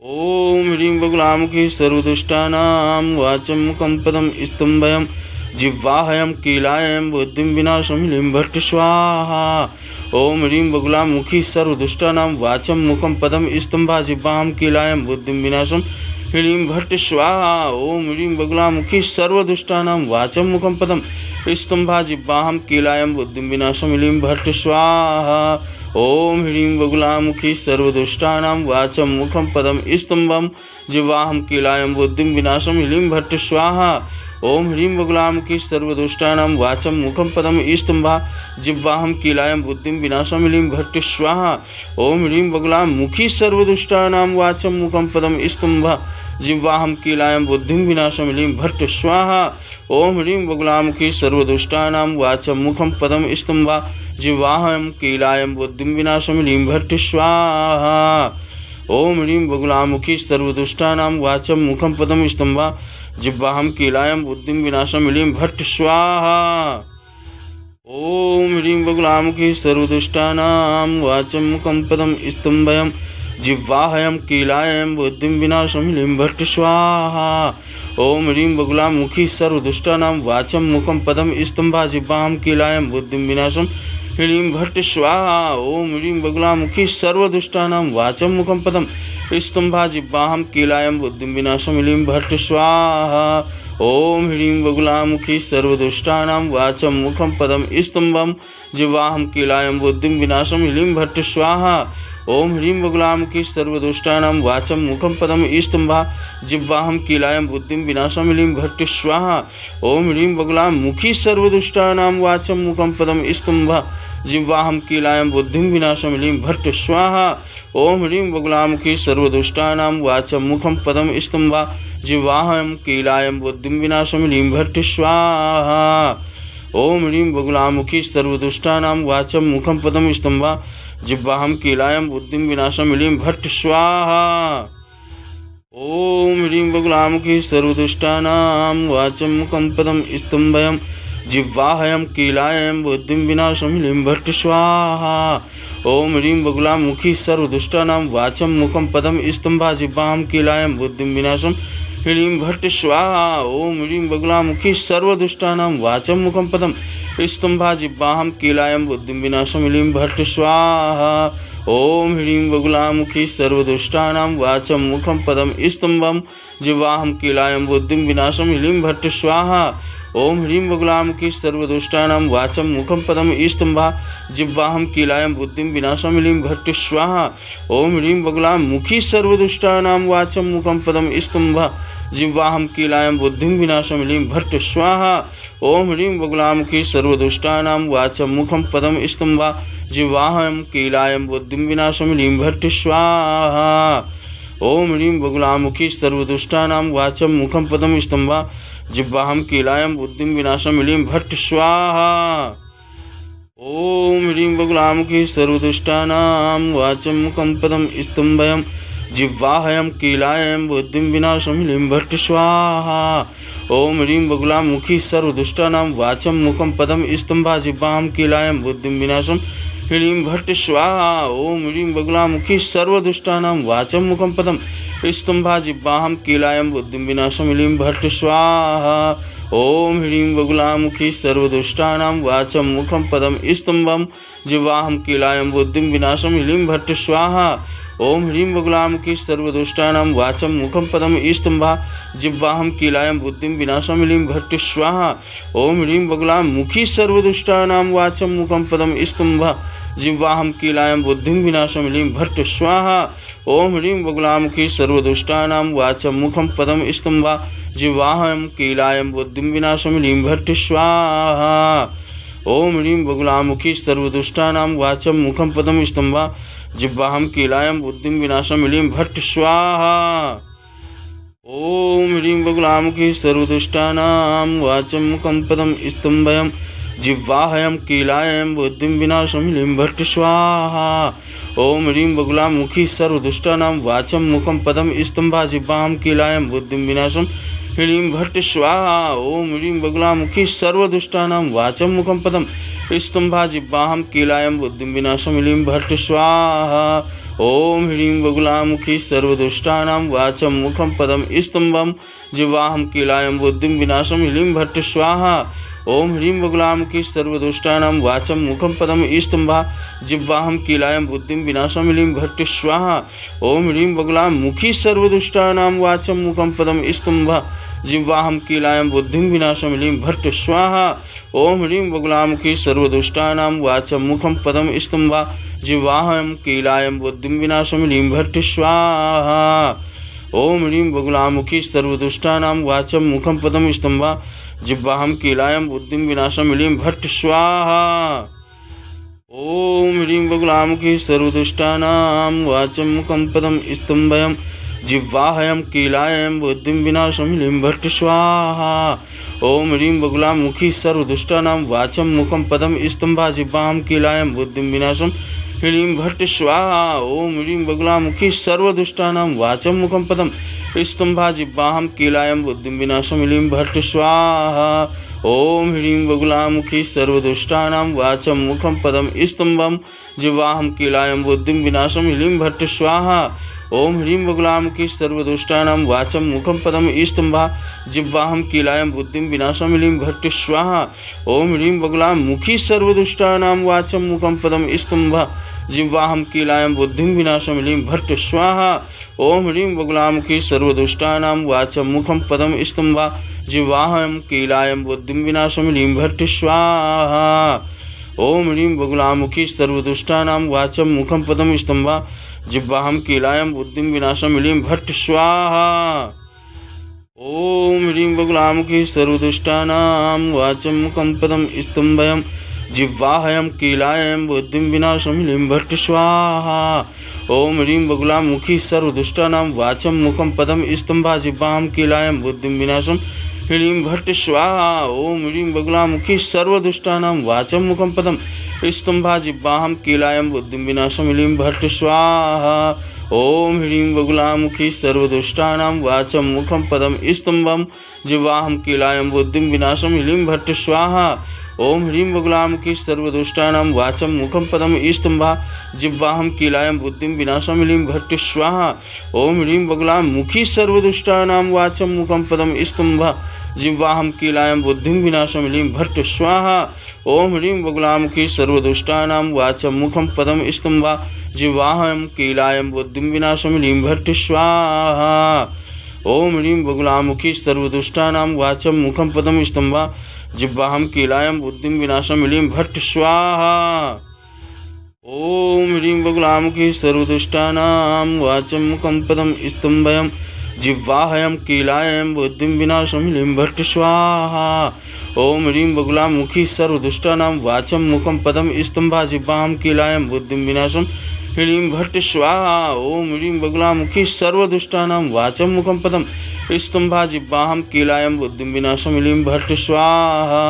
ॐ ह्रीं बगुलामुखी सर्वदुष्टानां वाचं मुखं पदं स्तम्भयं जिह्वाहयं कीलायं बुद्धिं विनाशं ह्रीं भट्ट स्वाहा। ॐ ह्रीं बगुलामुखी सर्वदुष्टानां वाचं मुखं पदं स्तम्भा जिह्वाहं कीलायं बुद्धिं विनाशं ह्रीं भट्ट स्वाहा। ॐ ह्रीं बगुलामुखी सर्वदुष्टानां वाचं मुखं पदं स्तम्भा जिह्वाहं कीलायं बुद्धिं विनाशं ह्रीं भट्ट स्वाहा। ॐ ह्रीं बगुलामुखी सर्वदुष्टानां वाचं मुखं पदं स्तम्भं जिह्वाहं कीलायं बुद्धिं विनाशं ह्रीं भट्ट स्वाहा। ॐ ह्रीं बगुलामुखी सर्वदुष्टानां वाचं मुखं पदं स्तम्भा जिह्वाहं कीलायं बुद्धिं विनाशं ह्रीं भट्ट स्वाहा। ॐ ह्रीं बगुलामुखी सर्वदुष्टानां वाचं मुखं पदं स्तम्भा जिह्वाहं कीलायं बुद्धिं विनाशं ह्रीं भट्ट स्वाहा। ॐ ह्रीं बगुलामुखी सर्वदुष्टानां वाचं मुखं पदं स्तम्भा जिह्वाहं कीलायं बुद्धिं विनाशं ह्रीं भट्ट स्वाहा। ॐ ह्रीं बगुलामुखी सर्वदुष्टानां वाचं मुखं पदं स्तम्भा जिह्वाहं कीलायं बुद्धिं विनाशं ह्रीं भट्ट स्वाहा। ॐ ह्रीं बगुलामुखी सर्वदुष्टानां वाचं मुखं पदं स्तम्भयं जिह्वाहयं कीलायं बुद्धिं विनाशं ह्रीं भट्ट स्वाहा। ॐ ह्रीं बगुलामुखी सर्वदुष्टानां वाचं मुखं पदं स्तम्भा जिह्वाहं कीलायं बुद्धिं विनाशं ह्रीं भट्ट स्वाहा। ॐ ह्रीं बगुलामुखी सर्वदुष्टानां वाचं मुखं पदं स्तम्भा जिह्वाहं कीलायं बुद्धिं विनाशं ह्रीं भट्ट स्वाहा। ॐ ह्रीं बगुलामुखी सर्वदुष्टानां वाचं मुखं पदं स्तम्भं जिह्वाहं कीलायं बुद्धिं विनाशं ह्रीं भट्ट स्वाहा। ॐ ह्रीं बगुलामुखी सर्वदुष्टानां वाचं मुखं पदं स्तम्भा जिह्वाहं कीलायं बुद्धिं विनाशं ह्रीं भट्ट स्वाहा। ॐ ह्रीं बगुलामुखी सर्वदुष्टानां वाचं मुखं पदं स्तम्भा जिह्वाहं कीलायं बुद्धिं विनाशं ह्रीं भट्ट स्वाहा। ॐ ह्रीं बगुलामुखी सर्वदुष्टानां वाचं मुखं पदं स्तम्भा जिह्वाहं कीलायं बुद्धिं विनाशं ह्रीं भट्ट स्वाहा। ॐ ह्रीं बगुलामुखी सर्वदुष्टानां वाचं मुखं पदं स्तम्भा जिह्वाहं कीलायं बुद्धिं विनाशं ह्रीं भट्ट स्वाहा। ॐ ह्रीं बगुलामुखी सर्वदुष्टानां वाचं मुखं पदं स्तम्भयं जिह्वाहयं कीलायं बुद्धिं विनाशं ह्रीं भट्ट स्वाहा। ॐ ह्रीं बगुलामुखी सर्वदुष्टानां वाचं मुखं पदं स्तम्भा जिह्वाहं कीलायं बुद्धिं विनाशं ह्रीं भट्ट स्वाहा। ॐ ह्रीं बगुलामुखी सर्वदुष्टानां वाचं मुखं पदं स्तम्भा जिह्वाहं कीलायं बुद्धिं विनाशं ह्रीं भट्ट स्वाहा। ॐ ह्रीं बगुलामुखी सर्वदुष्टानां वाचं मुखं पदं स्तम्भं जिह्वाहं कीलायं बुद्धिं विनाशं ह्रीं भट्ट स्वाहा। ॐ ह्रीं बगुलामुखी सर्वदुष्टानां वाचं मुखं पदं स्तम्भा जिह्वाहं कीलायं बुद्धिं विनाशं ह्रीं भट्ट स्वाहा। ॐ ह्रीं बगुलामुखी सर्वदुष्टानां वाचं मुखं पदं स्तम्भा जिह्वाहं कीलायं बुद्धिं विनाशं ह्रीं भट्ट स्वाहा। ॐ ह्रीं बगुलामुखी सर्वदुष्टानां वाचं मुखं पदं स्तम्भा जिह्वाहं कीलायं बुद्धिं विनाशं ह्रीं भट्ट स्वाहा। ॐ ह्रीं बगुलामुखी सर्वदुष्टानां वाचं मुखं पदं स्तम्भा जिह्वाहं कीलायं बुद्धिं विनाशं ह्रीं भट्ट स्वाहा। ॐ ह्रीं बगुलामुखी सर्वदुष्टानां वाचं मुखं पदं स्तम्भयं जिह्वाहयं कीलायं बुद्धिं विनाशं ह्रीं भट्ट स्वाहा। ॐ ह्रीं बगुलामुखी सर्वदुष्टानां वाचं मुखं पदं स्तम्भा जिह्वाहं कीलायं बुद्धिं विनाशं ह्रीं भट्ट स्वाहा। ॐ ह्रीं बगुलामुखी सर्वदुष्टानां वाचं मुखं पदं स्तम्भा जिह्वाहं कीलायं बुद्धिं विनाशं ह्रीं भट्ट स्वाहा। ॐ ह्रीं बगुलामुखी सर्वदुष्टानां वाचं मुखं पदं स्तम्भं जिह्वाहं कीलायं बुद्धिं विनाशं ह्रीं भट्ट स्वाहा। ॐ ह्रीं बगुलामुखी सर्वदुष्टानां वाचं मुखं पदं स्तम्भा जिह्वाहं कीलायं बुद्धिं विनाशं ह्रीं भट्ट स्वाहा। ॐ ह्रीं बगुलामुखी सर्वदुष्टानां वाचं मुखं पदं स्तम्भा जिह्वाहं कीलायं बुद्धिं विनाशं ह्रीं भट्ट स्वाहा। ॐ ह्रीं बगुलामुखी सर्वदुष्टानां वाचं मुखं पदं स्तम्भा जिह्वाहं कीलायं बुद्धिं विनाशं ह्रीं भट्ट स्वाहा। ॐ ह्रीं बगुलामुखी सर्वदुष्टानां वाचं मुखं पदं स्तम्भा जिह्वाहं कीलायं बुद्धिं विनाशं ह्रीं भट्ट स्वाहा। ॐ ह्रीं बगुलामुखी सर्वदुष्टानां वाचं मुखं पदं स्तम्भयं जिह्वाहयं कीलायं बुद्धिं विनाशं ह्रीं भट्ट स्वाहा। ॐ ह्रीं बगुलामुखी सर्वदुष्टानां वाचं मुखं पदं स्तम्भा जिह्वाहं कीलायं बुद्धिं विनाशं ह्रीं भट्ट स्वाहा। ॐ ह्रीं बगुलामुखी सर्वदुष्टानां वाचं मुखं पदं स्तम्भा जिह्वाहं कीलायं बुद्धिं विनाशं ह्रीं भट्ट स्वाहा। ओम ह्रीं बगुलामुखी सर्वदुष्टानां वाचं मुखं पदं स्तंभं जिह्वाहं कीलायं बुद्धिं विनाशं ह्रीं भट्ट स्वाहा। ओम ह्रीं बगुलामुखी सर्वदुष्टानां वाचं मुखं पदं स्तंभा जिह्वाहं कीलायं बुद्धिं विनाशं ह्रीं भट्ट स्वाहा। ओम ह्रीं बगुलामुखी सर्वदुष्टानां वाचं मुखं पदं स्तंभा जिह्वाहं कीलायं बुद्धिं विनाशं ह्रीं भट्ट स्वाहा। ओम ह्रीं बगुलामुखी सर्वदुष्टानां वाचं मुखं पदं स्तंभा जिह्वाहं कीलायं बुद्धिं विनाशं ह्रीं भट्ट स्वाहा। ओम ह्रीं बगुलामुखी सर्वदुष्टानां वाचं मुखं पदं स्तंभा जिह्वाहं कीलायं बुद्धिं विनाशं ह्रीं भट्ट स्वाहा। ओम ह्रीं बगुलामुखी सर्वदुष्टानां वाचं मुखं पदं स्तंभयं जिह्वाहं कीलायं बुद्धिं विनाशं ह्रीं भट्ट स्वाहा। ओम ह्रीं बगुलामुखी सर्वदुष्टानां वाचं मुखं पदं स्तंभा जिह्वाहं कीलायं बुद्धिं विनाशं ह्रीं भट्ट स्वाहा। ओम ह्रीं बगुलामुखी सर्वदुष्टानां वाचं मुखं पदं स्तंभा जिह्वाहं कीलायं बुद्धिं विनाशं ह्रीं भट्ट स्वाहा। ओम ह्रीं बगुलामुखी सर्वदुष्टानां वाचं मुखं पदं स्तंभं जिह्वाहं कीलायं बुद्धिं विनाशं ह्रीं भट्ट स्वाहा। ओम ह्रीं बगुलामुखी सर्वदुष्टानां वाचं मुखं पदं स्तंभा जिह्वाहं कीलायं बुद्धिं विनाशं ह्रीं भट्ट स्वाहा। ओम ह्रीं बगुलामुखी सर्वदुष्टानां वाचं मुखं पदं स्तंभा जिह्वाहं कीलायं बुद्धिं विनाशं ह्रीं भट्ट स्वाहा। ओम ह्रीं बगुलामुखी सर्वदुष्टानां वाचं मुखं पदं स्तंभा जिह्वाहं कीलायं बुद्धिं विनाशं ह्रीं भट्ट स्वाहा। ओम ह्रीं बगुलामुखी सर्वदुष्टानां वाचं मुखं पदं स्तंभा जिह्वाहं कीलायं बुद्धिं विनाशं ह्रीं भट्ट स्वाहा। ओम ह्रीं बगुलामुखी सर्वदुष्टानां वाचं मुखं पदं स्तंभयं जिह्वाहं कीलायं बुद्धिं विनाशं ह्रीं भट्ट स्वाहा। ओम ह्रीं बगुलामुखी सर्वदुष्टानां वाचं मुखं पदं स्तंभा जिह्वाहं कीलायं बुद्धिं विनाशं ह्रीं भट्ट स्वाहा। ओम ह्रीं बगुलामुखी सर्वदुष्टानां वाचं मुखं पदं स्तंभा जिह्वाहं कीलायं बुद्धिं विनाशं ह्रीं भट्ट स्वाहा। ओम ह्रीं बगुलामुखी सर्वदुष्टानां वाचं मुखं पदं स्तंभं जिह्वाहं कीलायं बुद्धिं विनाशं ह्रीं भट्ट स्वाहा। ओम ह्रीं बगुलामुखी सर्वदुष्टानां वाचं मुखं पदं स्तंभा जिह्वाहं कीलायं बुद्धिं विनाशं ह्रीं भट्ट स्वाहा। ओम ह्रीं बगुलामुखी सर्वदुष्टानां वाचं मुखं पदं स्तंभा जिह्वाहं कीलायं बुद्धिं विनाशं ह्रीं भट्ट स्वाहा। ओम ह्रीं बगुलामुखी सर्वदुष्टानां वाचं मुखं पदं स्तंभा जिह्वाहं कीलायं बुद्धिं विनाशं ह्रीं भट्ट स्वाहा। ओम ह्रीं बगुलामुखी सर्वदुष्टानां वाचं मुखं पदं स्तंभा जिह्वाहं कीलायं बुद्धिं विनाशं ह्रीं भट्ट स्वाहा। ओम ह्रीं बगुलामुखी सर्वदुष्टानां वाचं मुखं पदं स्तंभयं जिह्वाहं कीलायं बुद्धिं विनाशं ह्रीं भट्ट स्वाहा। ओम ह्रीं बगुलामुखी सर्वदुष्टानां वाचं मुखं पदं स्तंभा जिह्वाहं कीलायं बुद्धिं विनाशं ह्रीं भट्ट स्वाहा। ओम ह्रीं बगुलामुखी सर्वदुष्टानां वाचं मुखं पदं स्तंभा जिह्वाहं कीलायं बुद्धिं विनाशं ह्रीं भट्ट स्वाहा।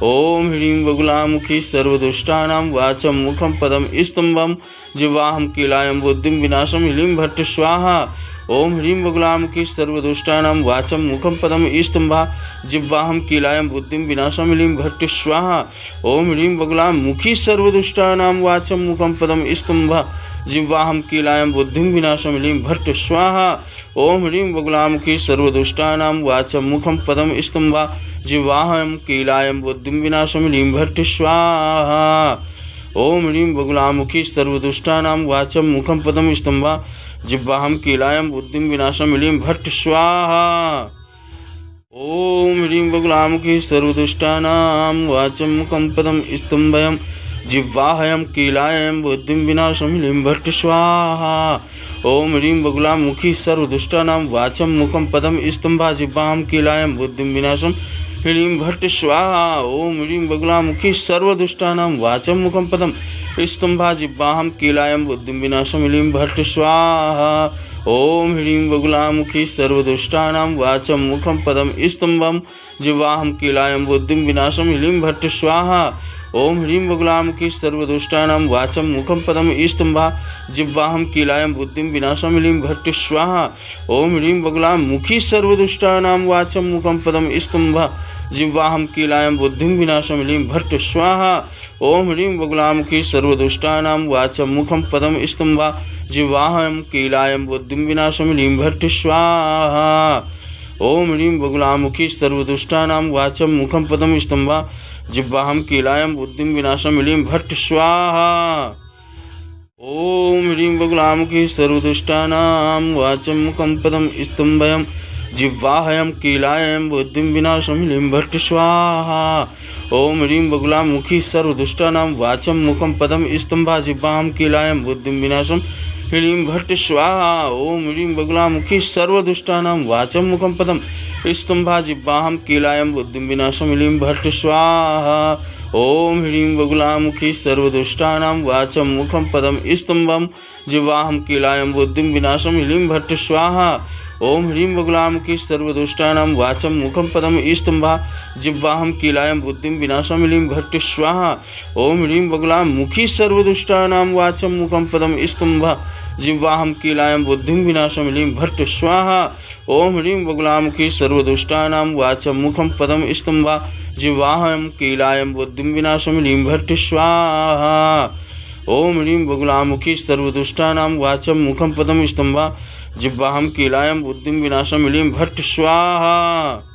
ओम ह्रीं बगुलामुखी सर्वदुष्टानां वाचं मुखं पदं स्तंभं जिह्वाहं कीलायं बुद्धिं विनाशं ह्रीं भट्ट स्वाहा। ओम ह्रीं बगुलामुखी सर्वदुष्टानां वाचं मुखं पदं स्तंभा जिह्वाहं कीलायं बुद्धिं विनाशं ह्रीं भट्ट स्वाहा। ओम ह्रीं बगुलामुखी सर्वदुष्टानां वाचं मुखं पदं स्तंभा जिह्वाहं कीलायं बुद्धिं विनाशं ह्रीं भट्ट स्वाहा। ओम ह्रीं बगुलामुखी सर्वदुष्टानां वाचं मुखं पदं स्तंभा जिह्वाहं कीलायं बुद्धिं विनाशं ह्रीं भट्ट स्वाहा। ओम ह्रीं बगुलामुखी सर्वदुष्टानां वाचं मुखं पदं स्तंभा जिह्वाहं कीलायं बुद्धिं विनाशं ह्रीं भट्ट स्वाहा। ओम ह्रीं बगुलामुखी सर्वदुष्टानां वाचं मुखं पदं स्तंभयं जिह्वाहं कीलायं बुद्धिं विनाशं ह्रीं भट्ट स्वाहा। ओम ह्रीं बगुलामुखी सर्वदुष्टानां वाचं मुखं पदं स्तंभा जिह्वाहं कीलायं बुद्धिं विनाशं ह्रीं भट्ट स्वाहा। ओम ह्रीं बगुलामुखी सर्वदुष्टानां वाचं मुखं पदं स्तंभा जिह्वाहं कीलायं बुद्धिं विनाशं ह्रीं भट्ट स्वाहा। ओम ह्रीं बगुलामुखी सर्वदुष्टानां वाचं मुखं पदं स्तंभं जिह्वाहं कीलायं बुद्धिं विनाशं ह्रीं भट्ट स्वाहा। ओम ह्रीं बगुलामुखी सर्वदुष्टानां वाचं मुखं पदं स्तंभा जिह्वाहं कीलायं बुद्धिं विनाशं ह्रीं भट्ट स्वाहा। ओम ह्रीं बगुलामुखी सर्वदुष्टानां वाचं मुखं पदं स्तंभा जिह्वाहं कीलायं बुद्धिं विनाशं ह्लीं भट्ट स्वाहा। ओम ह्रीं बगुलामुखी सर्वदुष्टानां वाचं मुखं पदं स्तुम्भा जिह्वाहं कीलायं बुद्धिं विनाशं ह्लीं भट्ट स्वाहा। ओम ह्रीं बगुलामुखी सर्वदुष्टानां वाचं मुखं पदं स्तुम्भा जिह्वाहं कीलायं बुद्धिं विनाशं ह्लीं भट्ट स्वाहा। ओम ह्रीं बगुलामुखी सर्वदुष्टानां वाचं मुखं पदं स्तुम्भयं जिह्वाहयं कीलायं बुद्धिं विनाशं ह्लीं भट्ट स्वाहा। ओम ह्रीं बगुलामुखी सर्वदुष्टानां वाचं मुखं पदं स्तुम्भा जिह्वाहं कीलायं बुद्धिं विनाशं ह्लीं भट्ट स्वाहा। ओम ह्रीं बगुलामुखी सर्वदुष्टानां वाचं मुखं पदं स्तुम्भा जिह्वाहं कीलायं बुद्धिं विनाशं ह्लीं भट्ट स्वाहा। ओम ह्रीं बगुलामुखी सर्वदुष्टानां वाचं मुखं पदं स्तुम्भं जिह्वाहं कीलायं बुद्धिं विनाशं ह्लीं भट्ट स्वाहा। ओम ह्रीं बगुलामुखी सर्वदुष्टानां वाचं मुखं पदं स्तुम्भा जिह्वाहं कीलायं बुद्धिं विनाशं ह्लीं भट्ट स्वाहा। ओम ह्रीं बगुलामुखी सर्वदुष्टानां वाचं मुखं पदं स्तुम्भा जिह्वाहं कीलायं बुद्धिं विनाशं ह्लीं भट्ट स्वाहा। ओम ह्रीं बगुलामुखी सर्वदुष्टानां वाचं मुखं पदं स्तुम्भा जिह्वाहं कीलायं बुद्धिं विनाशं ह्लीं भट्ट स्वाहा। ओम ह्रीं बगुलामुखी सर्वदुष्टानां वाचं मुखं पदं स्तुम्भा जिह्वाहं कीलायं बुद्धिं विनाशं ह्लीं भट्ट स्वाहा।